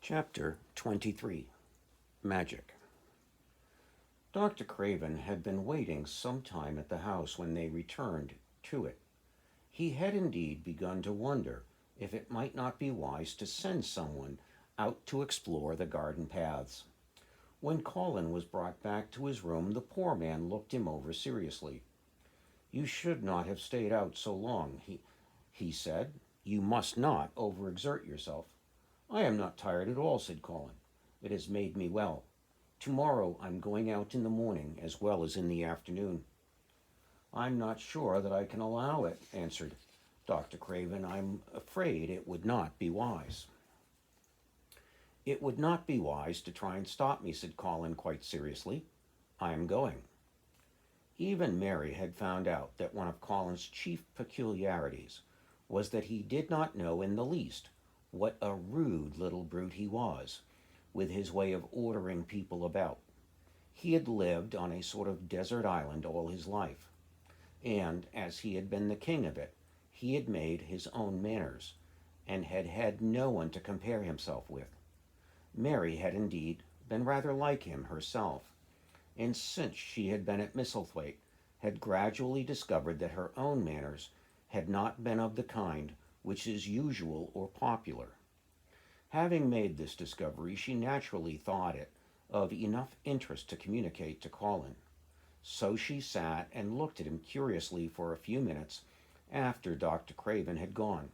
Chapter 23 Magic. Dr. Craven had been waiting some time at the house when they returned to it. He had indeed begun to wonder if it might not be wise to send someone out to explore the garden paths. When Colin was brought back to his room, the poor man looked him over seriously. "You should not have stayed out so long," he said. "You must not overexert yourself." "I am not tired at all," said Colin. "It has made me well. Tomorrow I'm going out in the morning as well as in the afternoon." "I'm not sure that I can allow it," answered Dr. Craven. "I'm afraid it would not be wise." "It would not be wise to try and stop me," said Colin quite seriously. "I am going." Even Mary had found out that one of Colin's chief peculiarities was that he did not know in the least what a rude little brute he was, with his way of ordering people about. He had lived on a sort of desert island all his life, and as he had been the king of it, he had made his own manners, and had had no one to compare himself with. Mary had indeed been rather like him herself, and since she had been at Misselthwaite, had gradually discovered that her own manners had not been of the kind which is usual or popular. Having made this discovery, she naturally thought it of enough interest to communicate to Colin. So she sat and looked at him curiously for a few minutes after Dr. Craven had gone.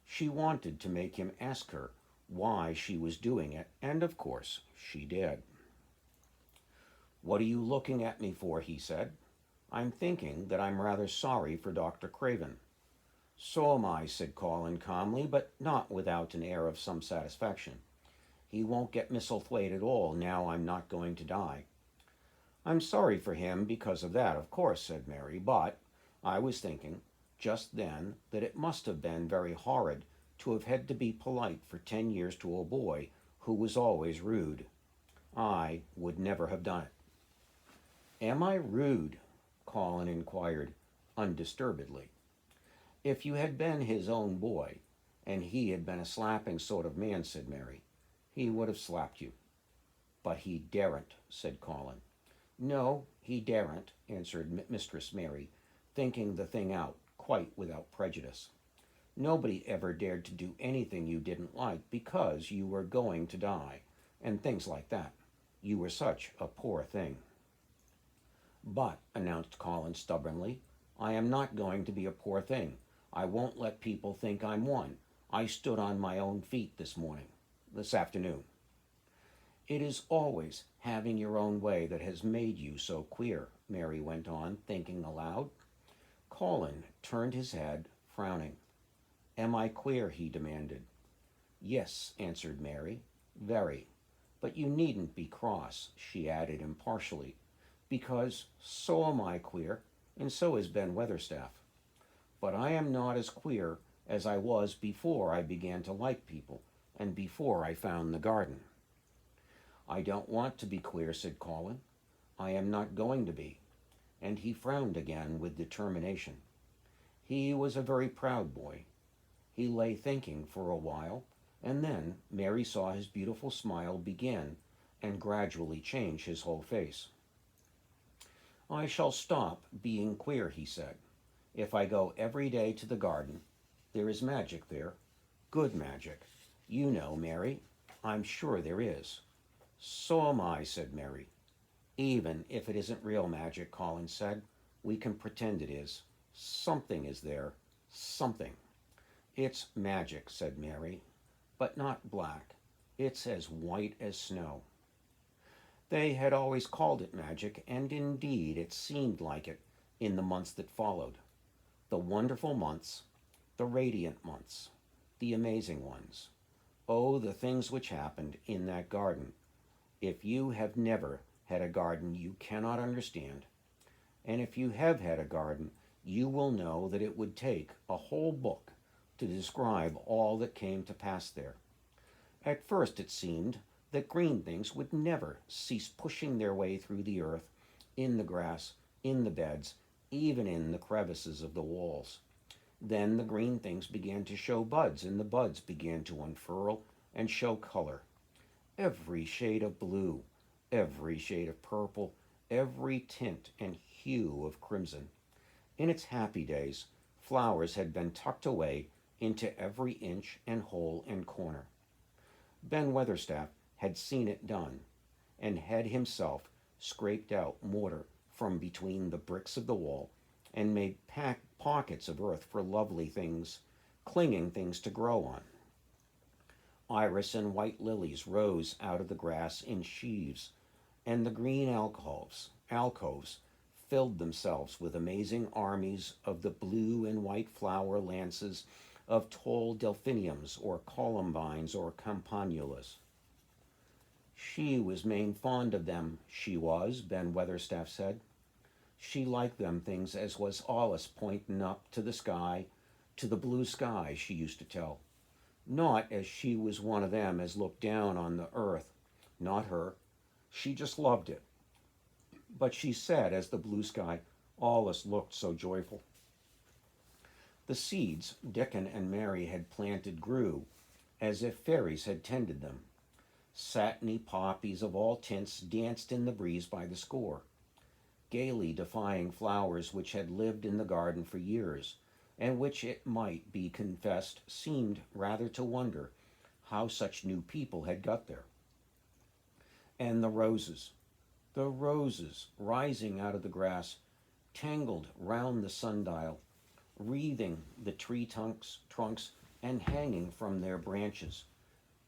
She wanted to make him ask her why she was doing it, and of course she did. "What are you looking at me for?" he said. "I'm thinking that I'm rather sorry for Dr. Craven." "So am I," said Colin calmly, but not without an air of some satisfaction. "He won't get Misselthwaite at all now I'm not going to die." "I'm sorry for him because of that, of course," said Mary, "but I was thinking just then that it must have been very horrid to have had to be polite for 10 years to a boy who was always rude. I would never have done it." "Am I rude?" Colin inquired undisturbedly. "If you had been his own boy, and he had been a slapping sort of man," said Mary, "he would have slapped you." "But he daren't," said Colin. "No, he daren't," answered Mistress Mary, thinking the thing out quite without prejudice. "Nobody ever dared to do anything you didn't like because you were going to die, and things like that. You were such a poor thing." "But," announced Colin stubbornly, "I am not going to be a poor thing. I won't let people think I'm one. I stood on my own feet this afternoon." "It is always having your own way that has made you so queer," Mary went on, thinking aloud. Colin turned his head, frowning. "Am I queer?" he demanded. "Yes," answered Mary, "very. But you needn't be cross," she added impartially, "because so am I queer, and so is Ben Weatherstaff. But I am not as queer as I was before I began to like people, and before I found the garden." "I don't want to be queer," said Colin. "I am not going to be." And he frowned again with determination. He was a very proud boy. He lay thinking for a while, and then Mary saw his beautiful smile begin and gradually change his whole face. "I shall stop being queer," he said. "If I go every day to the garden, there is magic there. Good magic. You know, Mary. I'm sure there is." "So am I," said Mary. "Even if it isn't real magic," Colin said, "we can pretend it is. Something is there. Something." "It's magic," said Mary, "but not black. It's as white as snow." They had always called it magic, and indeed it seemed like it in the months that followed. The wonderful months, the radiant months, the amazing ones. Oh, the things which happened in that garden. If you have never had a garden, you cannot understand. And if you have had a garden, you will know that it would take a whole book to describe all that came to pass there. At first it seemed that green things would never cease pushing their way through the earth, in the grass, in the beds, even in the crevices of the walls. Then the green things began to show buds, and the buds began to unfurl and show color. every shade of blue, every shade of purple, every tint and hue of crimson. In its happy days, flowers had been tucked away into every inch and hole and corner. Ben Weatherstaff had seen it done, and had himself scraped out mortar from between the bricks of the wall and made pockets of earth for lovely things, clinging things to grow on. Iris and white lilies rose out of the grass in sheaves, and the green alcoves filled themselves with amazing armies of the blue and white flower lances of tall delphiniums or columbines or campanulas. She was main fond of them, she was, Ben Weatherstaff said. She liked them things as was allus pointin' up to the sky, to the blue sky, she used to tell. Not as she was one of them as looked down on the earth. Not her. She just loved it. But she said as the blue sky allus looked so joyful. The seeds Dickon and Mary had planted grew as if fairies had tended them. Satiny poppies of all tints danced in the breeze by the score, gaily defying flowers which had lived in the garden for years, and which, it might be confessed, seemed rather to wonder how such new people had got there. And the roses rising out of the grass, tangled round the sundial, wreathing the tree trunks and hanging from their branches,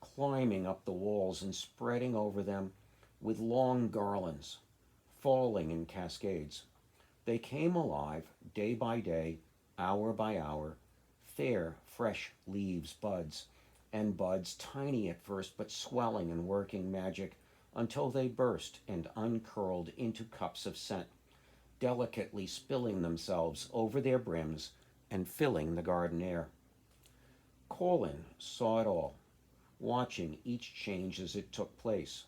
climbing up the walls and spreading over them with long garlands, falling in cascades. They came alive day by day, hour by hour, fair, fresh leaves, buds, and buds tiny at first but swelling and working magic until they burst and uncurled into cups of scent, delicately spilling themselves over their brims and filling the garden air. Colin saw it all, watching each change as it took place.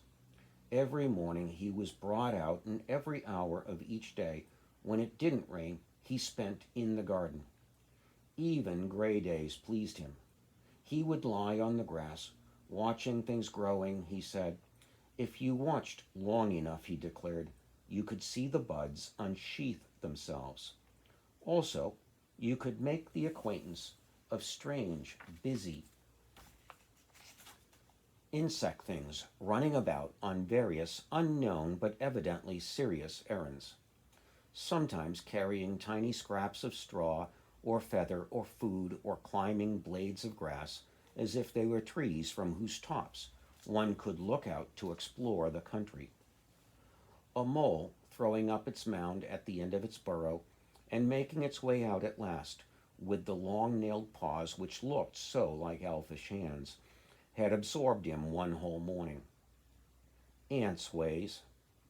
Every morning he was brought out, and every hour of each day, when it didn't rain, he spent in the garden. Even gray days pleased him. He would lie on the grass, watching things growing, he said. If you watched long enough, he declared, you could see the buds unsheath themselves. Also, you could make the acquaintance of strange, busy insect things running about on various unknown but evidently serious errands, sometimes carrying tiny scraps of straw or feather or food or climbing blades of grass as if they were trees from whose tops one could look out to explore the country. A mole throwing up its mound at the end of its burrow and making its way out at last with the long-nailed paws which looked so like elfish hands, had absorbed him one whole morning. Ants' ways,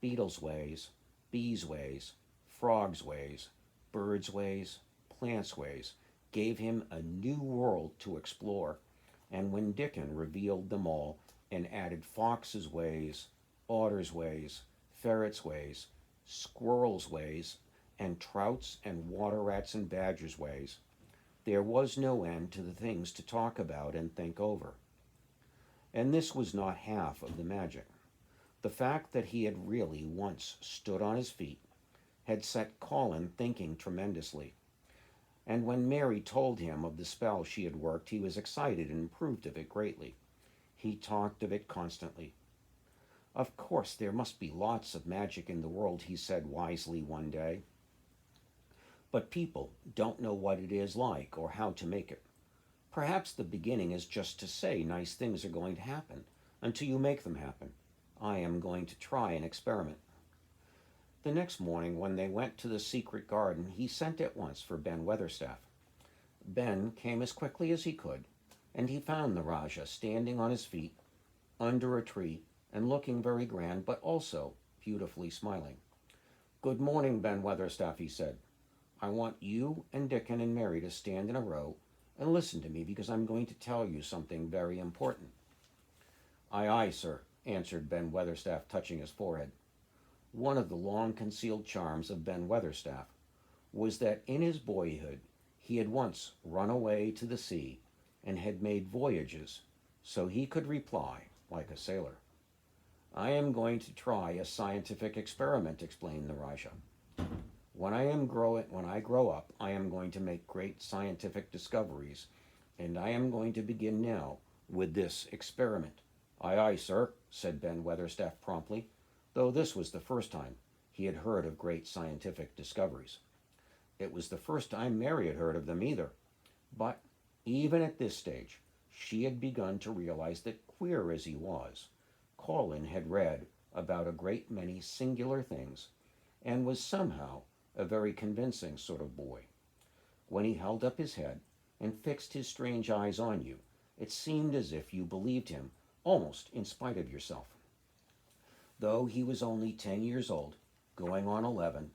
beetles' ways, bees' ways, frogs' ways, birds' ways, plants' ways gave him a new world to explore, and when Dickon revealed them all and added foxes' ways, otters' ways, ferrets' ways, squirrels' ways, and trouts and water rats and badgers' ways, there was no end to the things to talk about and think over. And this was not half of the magic. The fact that he had really once stood on his feet had set Colin thinking tremendously. And when Mary told him of the spell she had worked, he was excited and approved of it greatly. He talked of it constantly. Of course, there must be lots of magic in the world, he said wisely one day. But people don't know what it is like or how to make it. Perhaps the beginning is just to say nice things are going to happen until you make them happen. I am going to try an experiment. The next morning, when they went to the secret garden, he sent at once for Ben Weatherstaff. Ben came as quickly as he could, and he found the Rajah standing on his feet under a tree and looking very grand, but also beautifully smiling. Good morning, Ben Weatherstaff, he said. I want you and Dickon and Mary to stand in a row and listen to me because I'm going to tell you something very important. Aye, aye, sir, answered Ben Weatherstaff, touching his forehead. One of the long-concealed charms of Ben Weatherstaff was that in his boyhood he had once run away to the sea and had made voyages so he could reply like a sailor. I am going to try a scientific experiment, explained the Rajah. When I grow up, I am going to make great scientific discoveries, and I am going to begin now with this experiment. Aye, aye, sir, said Ben Weatherstaff promptly, though this was the first time he had heard of great scientific discoveries. It was the first time Mary had heard of them either. But even at this stage, she had begun to realize that, queer as he was, Colin had read about a great many singular things and was somehow a very convincing sort of boy. When he held up his head and fixed his strange eyes on you, it seemed as if you believed him almost in spite of yourself. Though he was only 10 years old, going on 11,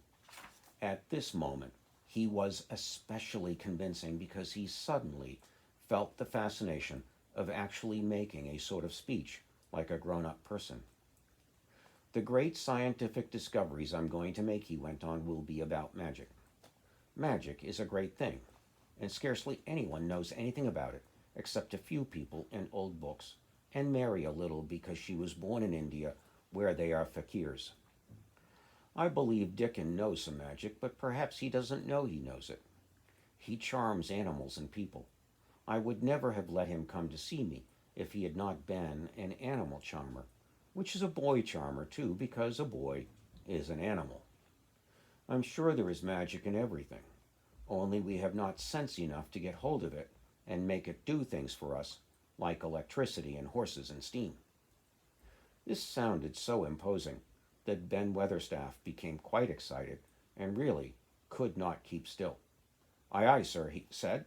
at this moment he was especially convincing because he suddenly felt the fascination of actually making a sort of speech like a grown-up person. The great scientific discoveries I'm going to make, he went on, will be about magic. Magic is a great thing, and scarcely anyone knows anything about it except a few people in old books, and Mary a little because she was born in India where they are fakirs. I believe Dickon knows some magic, but perhaps he doesn't know he knows it. He charms animals and people. I would never have let him come to see me if he had not been an animal charmer, which is a boy charmer too, because a boy is an animal. I'm sure there is magic in everything, only we have not sense enough to get hold of it and make it do things for us, like electricity and horses and steam. This sounded so imposing that Ben Weatherstaff became quite excited and really could not keep still. Aye, aye, sir, he said,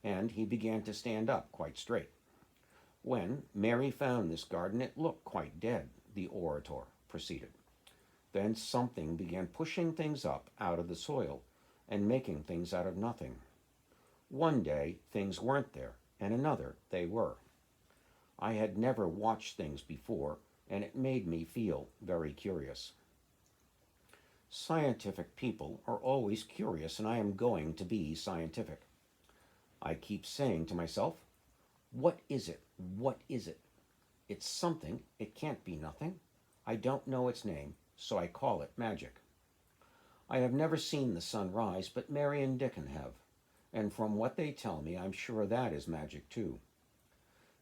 and he began to stand up quite straight. When Mary found this garden, it looked quite dead, the orator proceeded. Then something began pushing things up out of the soil and making things out of nothing. One day things weren't there, and another they were. I had never watched things before, and it made me feel very curious. Scientific people are always curious, and I am going to be scientific. I keep saying to myself, what is it? What is it? It's something. It can't be nothing. I don't know its name, so I call it magic. I have never seen the sun rise, but Mary and Dickon have, and from what they tell me, I'm sure that is magic too.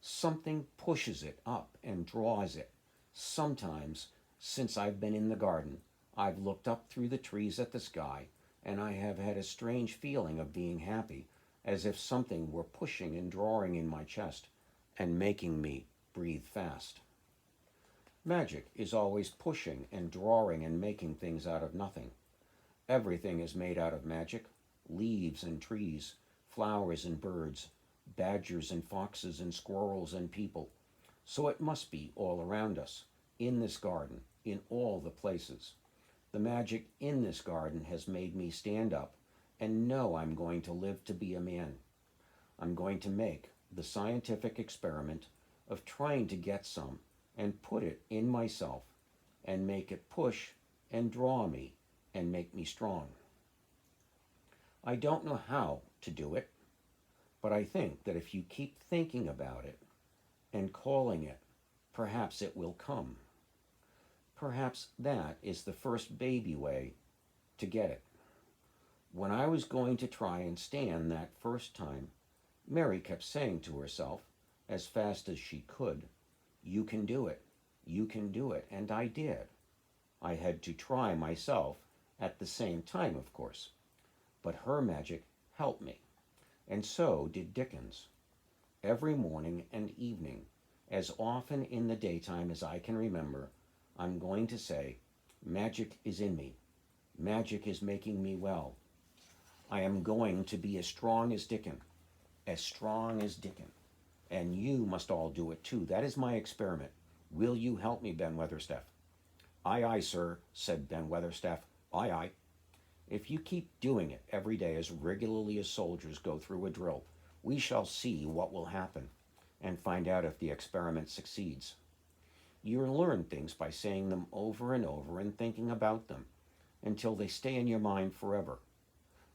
Something pushes it up and draws it. Sometimes, since I've been in the garden, I've looked up through the trees at the sky, and I have had a strange feeling of being happy, as if something were pushing and drawing in my chest and making me breathe fast. Magic is always pushing and drawing and making things out of nothing. Everything is made out of magic: leaves and trees, flowers and birds, badgers and foxes and squirrels and people. So it must be all around us, in this garden, in all the places. The magic in this garden has made me stand up and know I'm going to live to be a man. I'm going to make the scientific experiment of trying to get some and put it in myself and make it push and draw me and make me strong. I don't know how to do it, but I think that if you keep thinking about it and calling it, perhaps it will come. Perhaps that is the first baby way to get it. When I was going to try and stand that first time, Mary kept saying to herself, as fast as she could, "You can do it, you can do it," and I did. I had to try myself at the same time, of course, but her magic helped me, and so did Dickens. Every morning and evening, as often in the daytime as I can remember, I'm going to say, magic is in me. Magic is making me well. I am going to be as strong as Dickon, as strong as Dickon. And you must all do it too. That is my experiment. Will you help me, Ben Weatherstaff? Aye, aye, sir, said Ben Weatherstaff. Aye, aye. If you keep doing it every day as regularly as soldiers go through a drill, we shall see what will happen and find out if the experiment succeeds. You learn things by saying them over and over and thinking about them until they stay in your mind forever.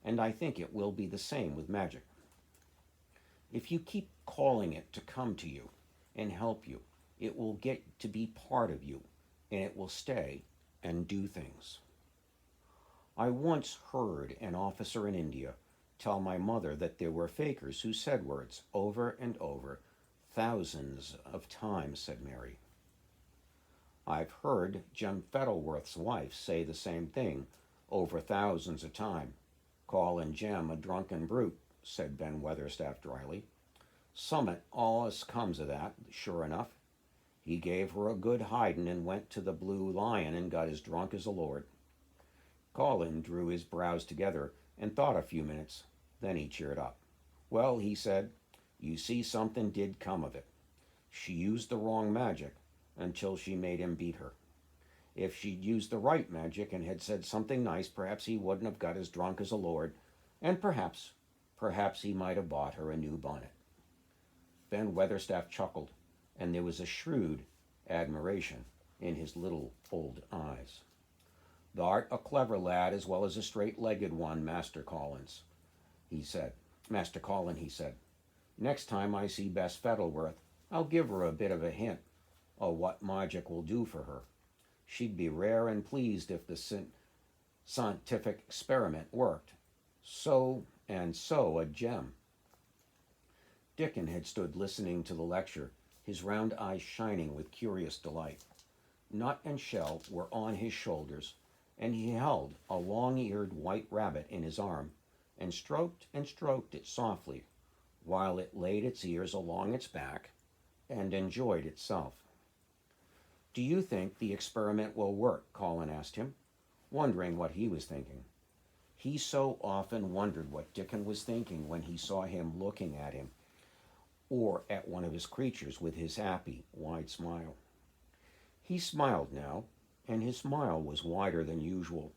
And I think it will be the same with magic. If you keep calling it to come to you and help you It will get to be part of you, and it will stay and do things. I once heard an officer in India tell my mother that there were fakers who said words over and over, thousands of times, said Mary. I've heard Jem Fettleworth's wife say the same thing over thousands of times. Calling Jem a drunken brute, said Ben Weatherstaff dryly. Summit allus comes of that, sure enough. He gave her a good hidin' and went to the Blue Lion and got as drunk as a lord. Colin drew his brows together and thought a few minutes. Then he cheered up. Well, he said, you see something did come of it. She used the wrong magic until she made him beat her. If she'd used the right magic and had said something nice, perhaps he wouldn't have got as drunk as a lord, and perhaps he might have bought her a new bonnet. Ben Weatherstaff chuckled, and there was a shrewd admiration in his little old eyes. Thou'rt a clever lad as well as a straight-legged one, Master Colin, he said. Next time I see Bess Fettleworth, I'll give her a bit of a hint o' what magic will do for her. She'd be rare and pleased if the scientific experiment worked. So a gem. Dickon had stood listening to the lecture, his round eyes shining with curious delight. Nut and Shell were on his shoulders, and he held a long-eared white rabbit in his arm and stroked it softly, while it laid its ears along its back and enjoyed itself. Do you think the experiment will work? Colin asked him, wondering what he was thinking. He so often wondered what Dickon was thinking when he saw him looking at him, or at one of his creatures with his happy, wide smile. He smiled now, and his smile was wider than usual.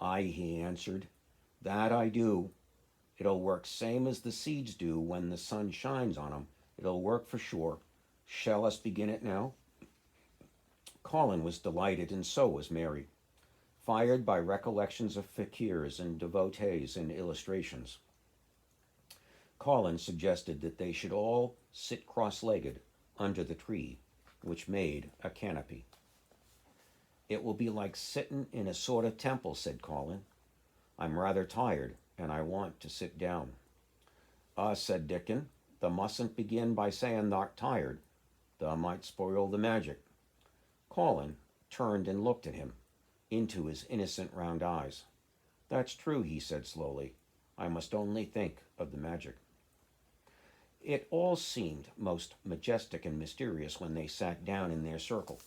Aye, he answered, that I do. It'll work same as the seeds do when the sun shines on 'em. It'll work for sure. Shall us begin it now? Colin was delighted, and so was Mary, fired by recollections of fakirs and devotees and illustrations. Colin suggested that they should all sit cross-legged under the tree, which made a canopy. It will be like sitting in a sort of temple, said Colin. I'm rather tired, and I want to sit down. Said Dickon, thou mustn't begin by saying thou'rt tired. Thou might spoil the magic. Colin turned and looked at him, into his innocent round eyes. That's true, he said slowly. I must only think of the magic. It all seemed most majestic and mysterious when they sat down in their circle.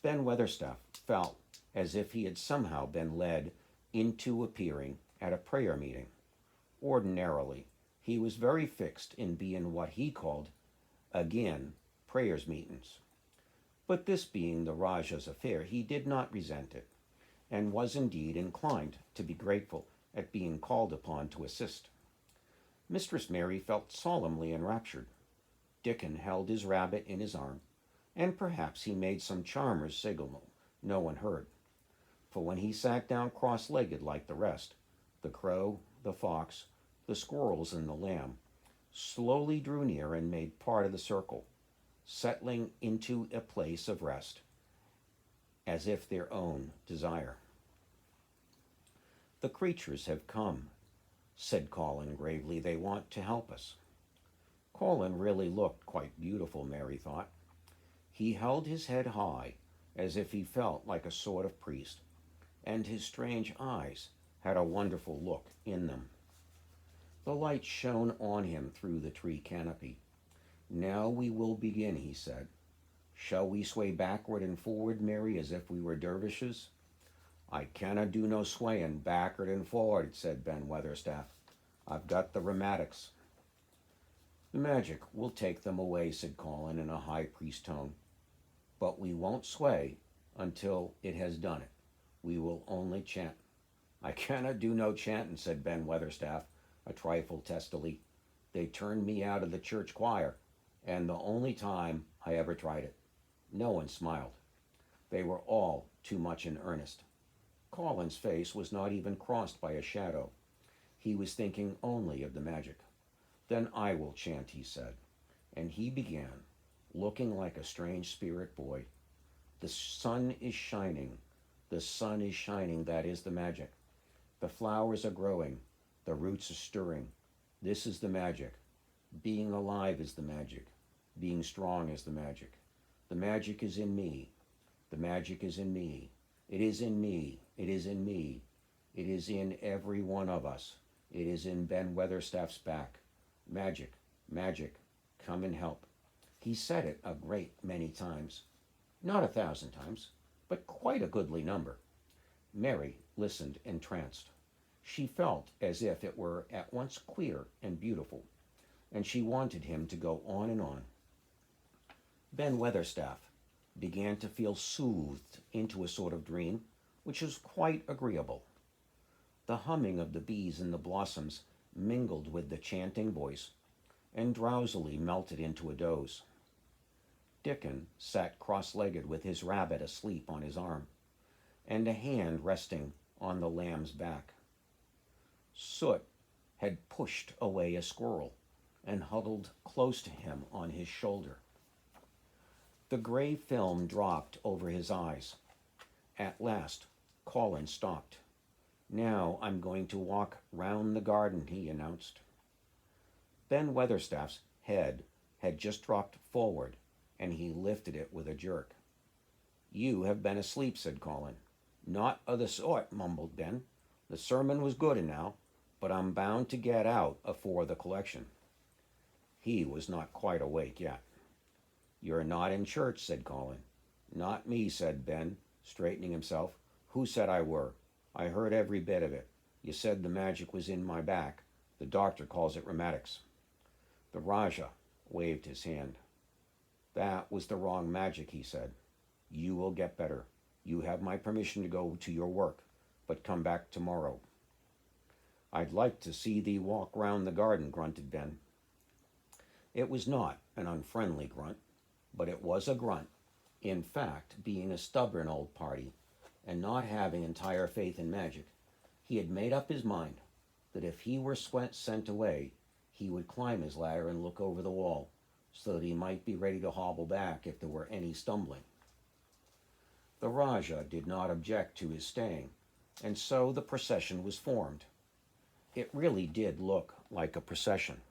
Ben Weatherstaff felt as if he had somehow been led into appearing at a prayer meeting. Ordinarily, he was very fixed in being what he called, again, prayers meetings. But this being the Rajah's affair, he did not resent it, and was indeed inclined to be grateful at being called upon to assist. Mistress Mary felt solemnly enraptured. Dickon held his rabbit in his arm, and perhaps he made some charmer's signal no one heard. For when he sat down cross-legged like the rest, the crow, the fox, the squirrels, and the lamb slowly drew near and made part of the circle, settling into a place of rest, as if their own desire. The creatures have come, said Colin gravely. They want to help us. Colin really looked quite beautiful, Mary thought. He held his head high, as if he felt like a sort of priest, and his strange eyes had a wonderful look in them. The light shone on him through the tree canopy. Now we will begin, he said. Shall we sway backward and forward, Mary, as if we were dervishes? I cannot do no swaying backward and forward, said Ben Weatherstaff. I've got the rheumatics. The magic will take them away, said Colin in a high priest tone. But we won't sway until it has done it. We will only chant. I cannot do no chanting, said Ben Weatherstaff, a trifle testily. They turned me out of the church choir, and the only time I ever tried it. No one smiled. They were all too much in earnest. Colin's face was not even crossed by a shadow. He was thinking only of the magic. Then I will chant, he said, and he began, looking like a strange spirit boy. The sun is shining. The sun is shining. That is the magic. The flowers are growing. The roots are stirring. This is the magic. Being alive is the magic. Being strong is the magic. The magic is in me. The magic is in me. It is in me. It is in me. It is in every one of us. It is in Ben Weatherstaff's back. Magic, magic, come and help. He said it a great many times. Not 1,000 times, but quite a goodly number. Mary listened entranced. She felt as if it were at once queer and beautiful, and she wanted him to go on and on. Ben Weatherstaff began to feel soothed into a sort of dream which was quite agreeable. The humming of the bees in the blossoms mingled with the chanting voice and drowsily melted into a doze. Dickon sat cross-legged with his rabbit asleep on his arm and a hand resting on the lamb's back. Soot had pushed away a squirrel and huddled close to him on his shoulder. The gray film dropped over his eyes. At last, Colin stopped. "Now I'm going to walk round the garden," he announced. Ben Weatherstaff's head had just dropped forward, and he lifted it with a jerk. "You have been asleep," said Colin. "Not o' the sort," mumbled Ben. "The sermon was good enow, but I'm bound to get out afore the collection." He was not quite awake yet. "You're not in church," said Colin. "Not me," said Ben, straightening himself. "Who said I were? I heard every bit of it. You said the magic was in my back. The doctor calls it rheumatics." The Rajah waved his hand. "That was the wrong magic," he said. "You will get better. You have my permission to go to your work, but come back tomorrow." "I'd like to see thee walk round the garden," grunted Ben. It was not an unfriendly grunt, but it was a grunt. In fact, being a stubborn old party, and not having entire faith in magic, he had made up his mind that if he were sent away, he would climb his ladder and look over the wall, so that he might be ready to hobble back if there were any stumbling. The Rajah did not object to his staying, and so the procession was formed. It really did look like a procession.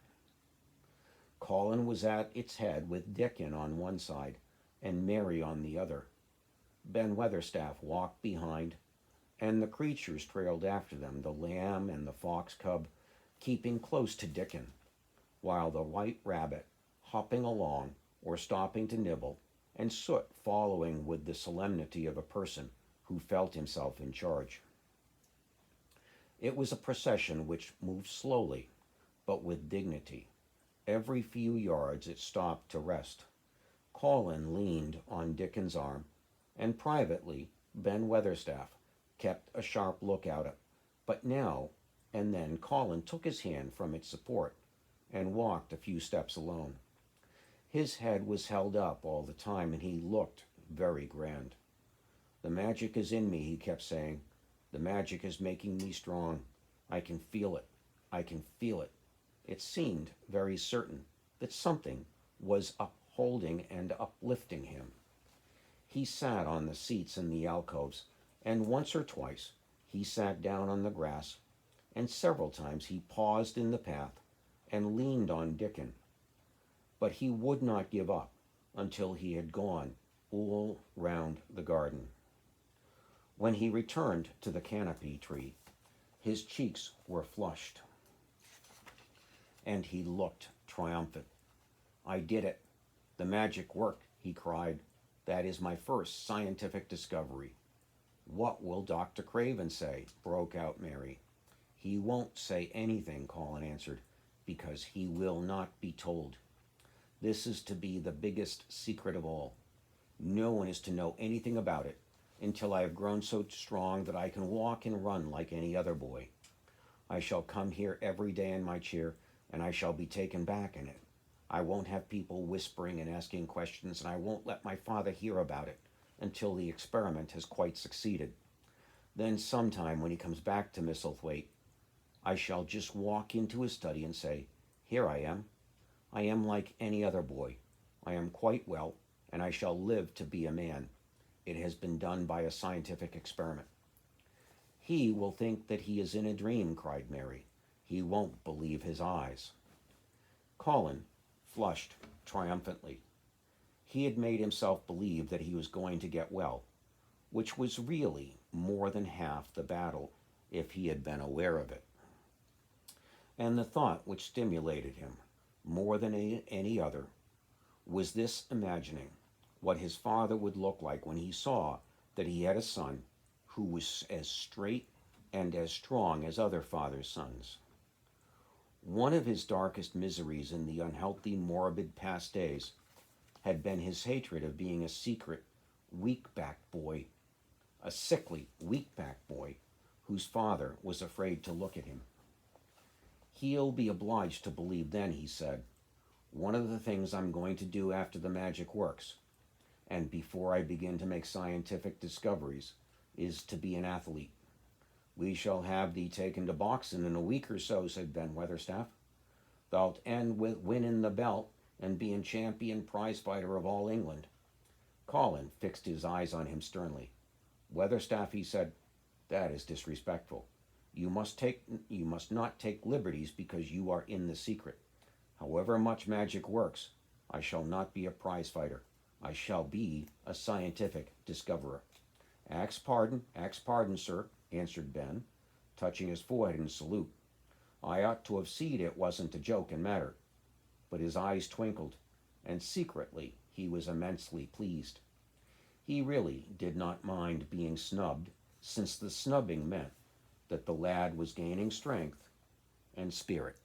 Colin was at its head with Dickon on one side and Mary on the other. Ben Weatherstaff walked behind, and the creatures trailed after them, the lamb and the fox cub keeping close to Dickon, while the white rabbit hopping along or stopping to nibble, and Soot following with the solemnity of a person who felt himself in charge. It was a procession which moved slowly, but with dignity. Every few yards it stopped to rest. Colin leaned on Dickon's arm, and privately Ben Weatherstaff kept a sharp lookout. But now and then Colin took his hand from its support and walked a few steps alone. His head was held up all the time, and he looked very grand. "The magic is in me," he kept saying. "The magic is making me strong. I can feel it. I can feel it." It seemed very certain that something was upholding and uplifting him. He sat on the seats in the alcoves, and once or twice he sat down on the grass, and several times he paused in the path and leaned on Dickon. But he would not give up until he had gone all round the garden. When he returned to the canopy tree, his cheeks were flushed, and he looked triumphant. "I did it. The magic worked," he cried. "That is my first scientific discovery." "What will Dr. Craven say?" broke out Mary. "He won't say anything," Colin answered, "because he will not be told. This is to be the biggest secret of all. No one is to know anything about it until I have grown so strong that I can walk and run like any other boy. I shall come here every day in my chair, and I shall be taken back in it. I won't have people whispering and asking questions, and I won't let my father hear about it until the experiment has quite succeeded. Then sometime when he comes back to Misselthwaite, I shall just walk into his study and say, 'Here I am. I am like any other boy. I am quite well, and I shall live to be a man. It has been done by a scientific experiment. He will think that he is in a dream, cried Mary. He won't believe his eyes. Colin flushed triumphantly. He had made himself believe that he was going to get well, which was really more than half the battle if he had been aware of it. And the thought which stimulated him more than any other was this imagining what his father would look like when he saw that he had a son who was as straight and as strong as other fathers' sons. One of his darkest miseries in the unhealthy, morbid past days had been his hatred of being a secret, weak-backed boy, a sickly, weak-backed boy whose father was afraid to look at him. He'll be obliged to believe then, he said, one of the things I'm going to do after the magic works, and before I begin to make scientific discoveries, is to be an athlete. We shall have thee taken to boxing in a week or so, said Ben Weatherstaff. Thou'lt end with winning the belt and being champion prize fighter of all England. Colin fixed his eyes on him sternly. Weatherstaff, he said, that is disrespectful. You must not take liberties because you are in the secret. However much magic works, I shall not be a prize fighter. I shall be a scientific discoverer. Ax pardon, sir, answered Ben, touching his forehead in salute. I ought to have seed it wasn't a joke and matter. But his eyes twinkled, and secretly he was immensely pleased. He really did not mind being snubbed, since the snubbing meant that the lad was gaining strength and spirit.